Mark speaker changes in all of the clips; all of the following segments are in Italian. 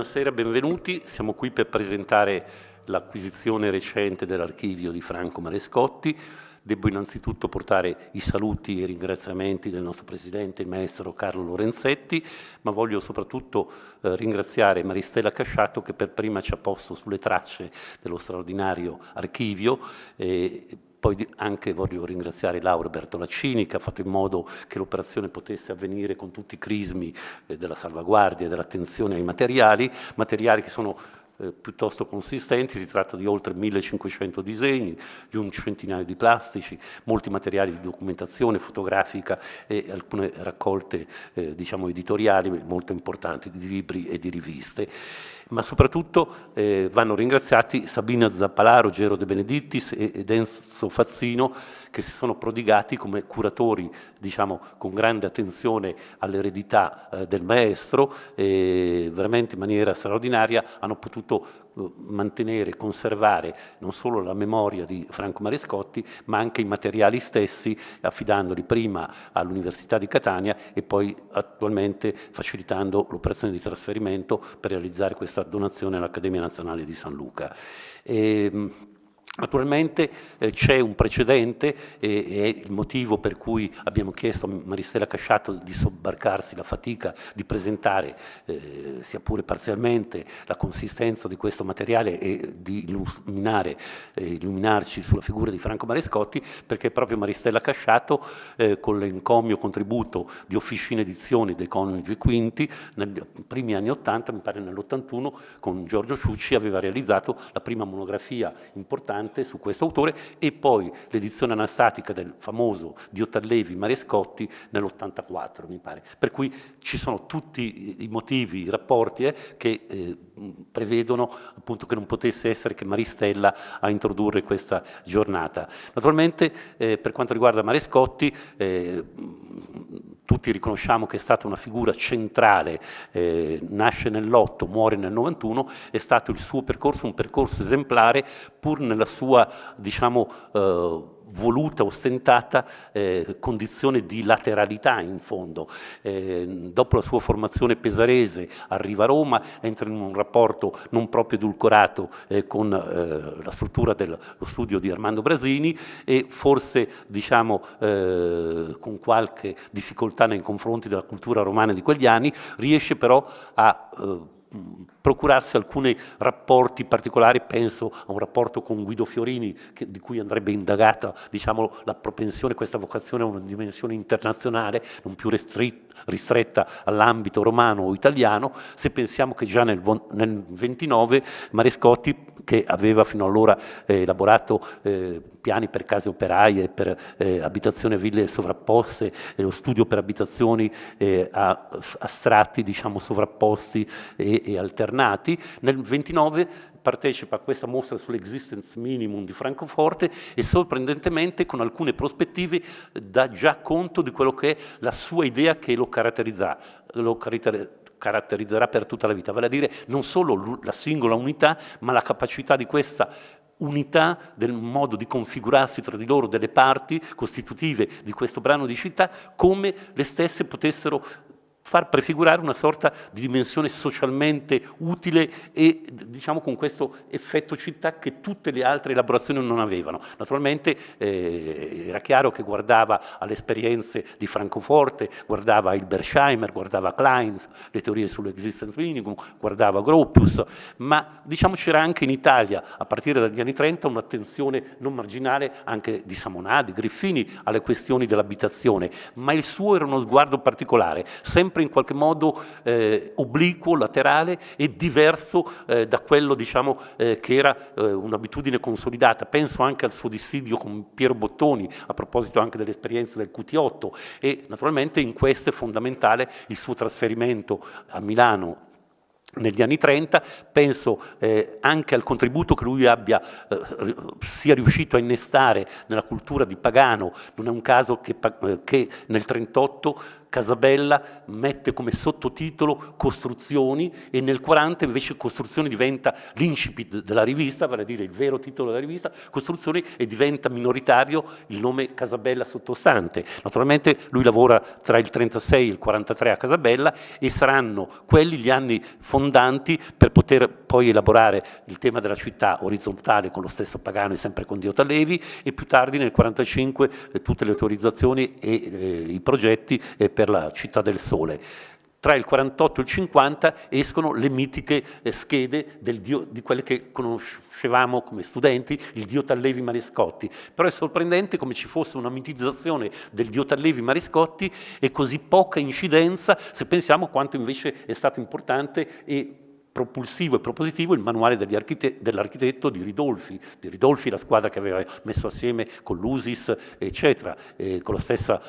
Speaker 1: buonasera, benvenuti. Siamo qui per presentare l'acquisizione recente dell'archivio di Franco Marescotti. Devo innanzitutto portare i saluti e i ringraziamenti del nostro Presidente, il Maestro Carlo Lorenzetti, ma voglio soprattutto ringraziare Maristella Casciato che per prima ci ha posto sulle tracce dello straordinario archivio. Poi anche voglio ringraziare Laura Bertolaccini che ha fatto in modo che l'operazione potesse avvenire con tutti i crismi della salvaguardia e dell'attenzione ai materiali che sono piuttosto consistenti. Si tratta di oltre 1500 disegni, di un centinaio di plastici, molti materiali di documentazione fotografica e alcune raccolte diciamo editoriali molto importanti di libri e di riviste. Ma soprattutto vanno ringraziati Sabina Zappalà, Gero De Benedittis ed Enzo Fazzino che si sono prodigati come curatori, diciamo, con grande attenzione all'eredità del maestro e veramente in maniera straordinaria hanno potuto mantenere e conservare non solo la memoria di Franco Marescotti ma anche i materiali stessi, affidandoli prima all'Università di Catania e poi attualmente facilitando l'operazione di trasferimento per realizzare questa donazione all'Accademia Nazionale di San Luca. Naturalmente c'è un precedente e è il motivo per cui abbiamo chiesto a Maristella Casciato di sobbarcarsi la fatica di presentare, sia pure parzialmente, la consistenza di questo materiale e di illuminarci sulla figura di Franco Marescotti, perché proprio Maristella Casciato, con l'encomio contributo di Officina Edizioni dei Coniugi Quinti, nei primi anni '80, mi pare nell'81, con Giorgio Ciucci aveva realizzato la prima monografia importante su questo autore e poi l'edizione anastatica del famoso di Otallevi Marescotti nell'84 mi pare, per cui ci sono tutti i motivi, i rapporti che prevedono appunto che non potesse essere che Maristella a introdurre questa giornata. Naturalmente per quanto riguarda Marescotti tutti riconosciamo che è stata una figura centrale, nasce nell'8, muore nel 91, è stato il suo percorso un percorso esemplare pur nella sua, diciamo, voluta, ostentata condizione di lateralità in fondo. Dopo la sua formazione pesarese arriva a Roma, entra in un rapporto non proprio edulcorato con la struttura dello studio di Armando Brasini e forse diciamo con qualche difficoltà nei confronti della cultura romana di quegli anni, riesce però a procurarsi alcuni rapporti particolari, penso a un rapporto con Guido Fiorini di cui andrebbe indagata, diciamo, la propensione, questa vocazione a una dimensione internazionale, non più ristretta all'ambito romano o italiano. Se pensiamo che già nel 29 Marescotti, che aveva fino allora elaborato piani per case operaie, per abitazioni a ville sovrapposte, lo studio per abitazioni a strati, diciamo, sovrapposti e alternati, nel 29 partecipa a questa mostra sull'existence minimum di Francoforte e sorprendentemente con alcune prospettive dà già conto di quello che è la sua idea che lo caratterizzerà per tutta la vita, vale a dire non solo la singola unità, ma la capacità di questa unità del modo di configurarsi tra di loro delle parti costitutive di questo brano di città, come le stesse potessero far prefigurare una sorta di dimensione socialmente utile e diciamo con questo effetto città che tutte le altre elaborazioni non avevano. Naturalmente era chiaro che guardava alle esperienze di Francoforte, guardava a Hilbersheimer, guardava a Kleins, le teorie sull'existence minimum, guardava a Gropius, ma diciamo c'era anche in Italia a partire dagli anni 30 un'attenzione non marginale anche di Samonà, di Griffini alle questioni dell'abitazione, ma il suo era uno sguardo particolare, sempre in qualche modo obliquo, laterale e diverso da quello, diciamo, che era un'abitudine consolidata. Penso anche al suo dissidio con Piero Bottoni a proposito anche dell'esperienza del QT8 e naturalmente in questo è fondamentale il suo trasferimento a Milano negli anni 30, penso anche al contributo che lui sia riuscito a innestare nella cultura di Pagano. Non è un caso che nel 38 Casabella mette come sottotitolo costruzioni e nel 40 invece costruzioni diventa l'incipit della rivista, vale a dire il vero titolo della rivista, costruzioni, e diventa minoritario il nome Casabella sottostante. Naturalmente lui lavora tra il 36 e il 43 a Casabella e saranno quelli gli anni fondanti per poter poi elaborare il tema della città orizzontale con lo stesso Pagano e sempre con Dio Tallevi, e più tardi nel 45 tutte le autorizzazioni e i progetti per la Città del Sole. Tra il 48 e il 50 escono le mitiche schede del dio, di quelle che conoscevamo come studenti, il dio Tallevi Marescotti. Però è sorprendente come ci fosse una mitizzazione del dio Tallevi Marescotti e così poca incidenza se pensiamo quanto invece è stato importante e propulsivo e propositivo il manuale dell'architetto di Ridolfi, la squadra che aveva messo assieme con l'USIS, eccetera, con la stessa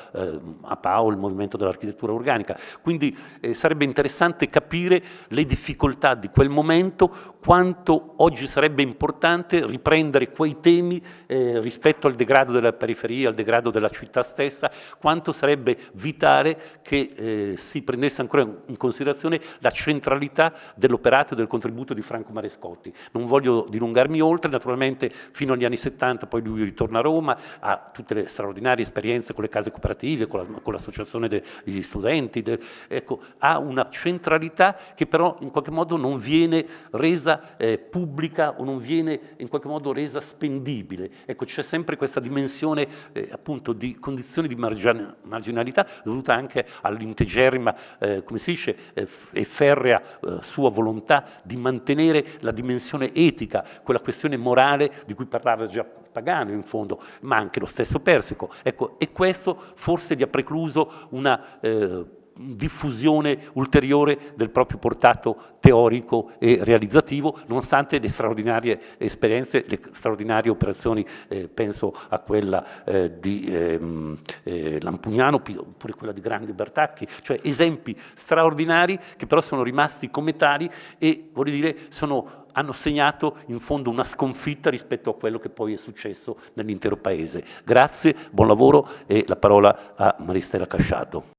Speaker 1: APAO, il movimento dell'architettura organica. Quindi sarebbe interessante capire le difficoltà di quel momento, quanto oggi sarebbe importante riprendere quei temi rispetto al degrado della periferia, al degrado della città stessa, quanto sarebbe vitale che si prendesse ancora in considerazione la centralità dell'operato e del contributo di Franco Marescotti. Non voglio dilungarmi oltre, naturalmente fino agli anni 70 poi lui ritorna a Roma, ha tutte le straordinarie esperienze con le case cooperative, con l'associazione degli studenti, ecco, ha una centralità che però in qualche modo non viene resa pubblica o non viene in qualche modo resa spendibile. Ecco, c'è sempre questa dimensione appunto di condizioni di marginalità dovuta anche all'integerrima, come si dice, e ferrea sua volontà di mantenere la dimensione etica, quella questione morale di cui parlava già Pagano in fondo, ma anche lo stesso Persico. Ecco, e questo forse gli ha precluso una diffusione ulteriore del proprio portato teorico e realizzativo, nonostante le straordinarie esperienze, le straordinarie operazioni, penso a quella di Lampugnano, oppure quella di Grandi Bertacchi, cioè esempi straordinari che però sono rimasti come tali e, voglio dire, hanno segnato in fondo una sconfitta rispetto a quello che poi è successo nell'intero Paese. Grazie, buon lavoro e la parola a Maristella Casciato.